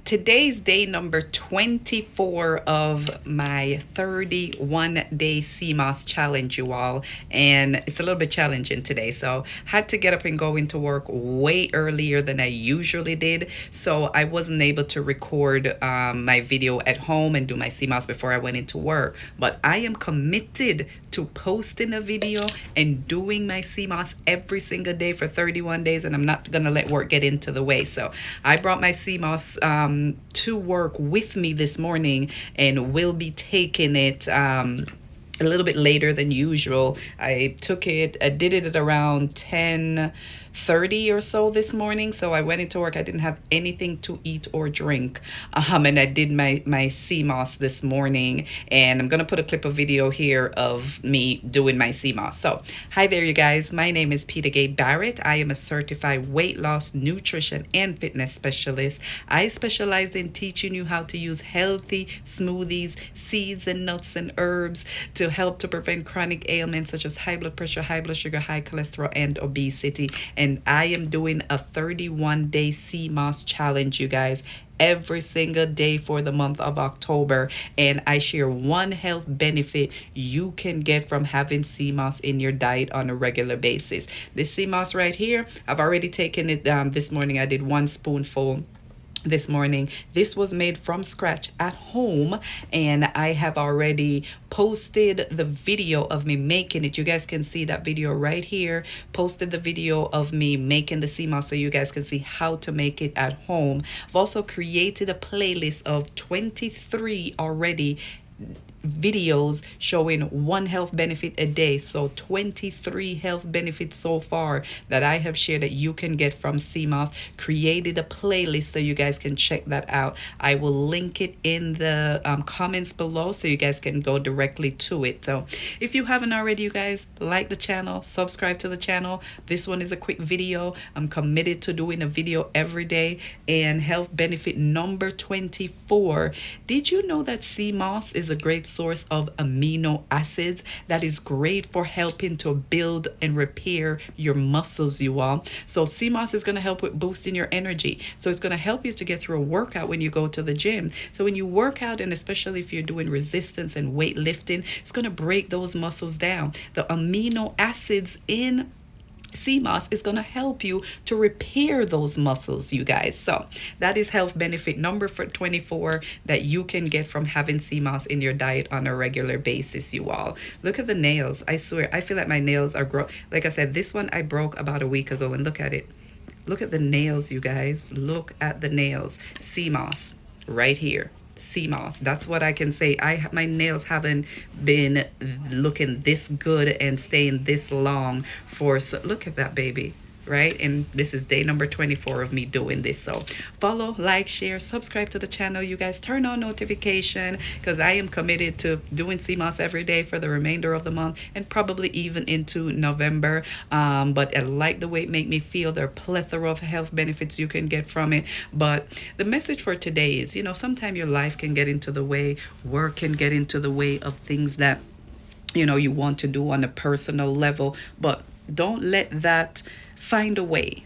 Today's day number 24 of my 31-day Seamoss challenge, you all. And it's a little bit challenging today. So had to get up and go into work way earlier than I usually did. So I wasn't able to record my video at home and do my Seamoss before I went into work. But I am committed to posting a video and doing my Seamoss every single day for 31 days, and I'm not gonna let work get into the way. So I brought my Seamoss to work with me this morning and will be taking it a little bit later than usual. I did it at around 10:30 or so this morning. So I went into work. I didn't have anything to eat or drink. And I did my Seamoss this morning. And I'm going to put a clip of video here of me doing my Seamoss. So hi there, you guys. My name is Peter Gay Barrett. I am a certified weight loss, nutrition, and fitness specialist. I specialize in teaching you how to use healthy smoothies, seeds, and nuts and herbs to help to prevent chronic ailments such as high blood pressure, high blood sugar, high cholesterol, and obesity. And I am doing a 31-day Seamoss challenge, you guys, every single day for the month of October. And I share one health benefit you can get from having Seamoss in your diet on a regular basis. This Seamoss right here, I've already taken it this morning. I did 1 spoonful this morning. This was made from scratch at home, and I have already posted the video of me making it. You guys can see that video right here. Posted the video of me making the Seamoss so you guys can see how to make it at home. I've also created a playlist of 23 already videos showing one health benefit a day. So 23 health benefits so far that I have shared that you can get from Seamoss. Created a playlist so you guys can check that out. I will link it in the comments below so you guys can go directly to it. So if you haven't already, you guys, like the channel, subscribe to the channel. This one is a quick video. I'm committed to doing a video every day. And health benefit number 24. Did you know that Seamoss is a great source of amino acids that is great for helping to build and repair your muscles, you all? So Seamoss is going to help with boosting your energy. So it's going to help you to get through a workout when you go to the gym. So when you work out, and especially if you're doing resistance and weightlifting, it's going to break those muscles down. The amino acids in Seamoss is going to help you to repair those muscles, you guys. So that is health benefit number 24 that you can get from having Seamoss in your diet on a regular basis, you all. Look at the nails. I swear, I feel like my nails are like I said, this one I broke about a week ago, and look at it. Look at the nails, you guys. Look at the nails. Seamoss right here. Seamoss. That's what I can say. My nails haven't been looking this good and staying this long for, so look at that baby, right? And this is day number 24 of me doing this. So follow, like, share, subscribe to the channel, you guys. Turn on notification, because I am committed to doing Seamoss every day for the remainder of the month and probably even into November. But I like the way it make me feel. There are plethora of health benefits you can get from it. But the message for today is, sometimes your life can get into the way, work can get into the way of things that you want to do on a personal level. But don't let that. Find a way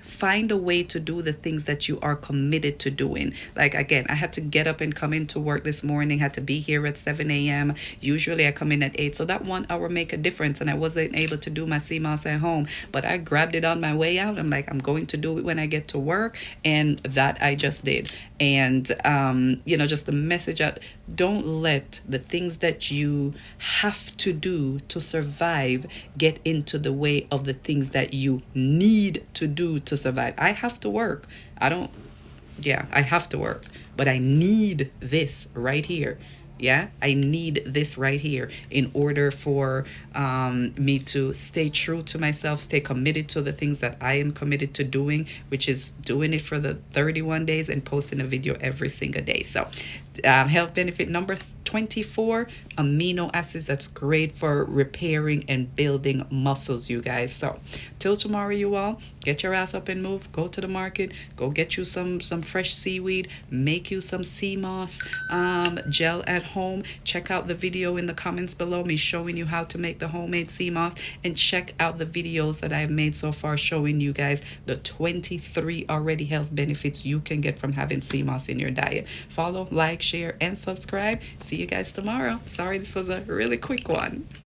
to do the things that you are committed to doing. Like, again, I had to get up and come into work this morning, had to be here at 7 a.m. Usually I come in at 8, so that 1 hour make a difference, and I wasn't able to do my Seamoss at home, but I grabbed it on my way out. I'm like, I'm going to do it when I get to work, and that I just did. And just the message out, don't let the things that you have to do to survive get into the way of the things that you need to do to survive. I have to work. I have to work, but I need this right here. Yeah, I need this right here in order for me to stay true to myself, stay committed to the things that I am committed to doing, which is doing it for the 31 days and posting a video every single day. So health benefit number 24 amino acids that's great for repairing and building muscles, you guys. So till tomorrow, you all, get your ass up and move. Go to the market, go get you some fresh seaweed, make you some sea moss gel at home. Check out the video in the comments below, me showing you how to make the homemade sea moss, and check out the videos that I've made so far showing you guys the 23 already health benefits you can get from having sea moss in your diet. Follow, like, share, and subscribe. See you guys tomorrow. Sorry, this was a really quick one.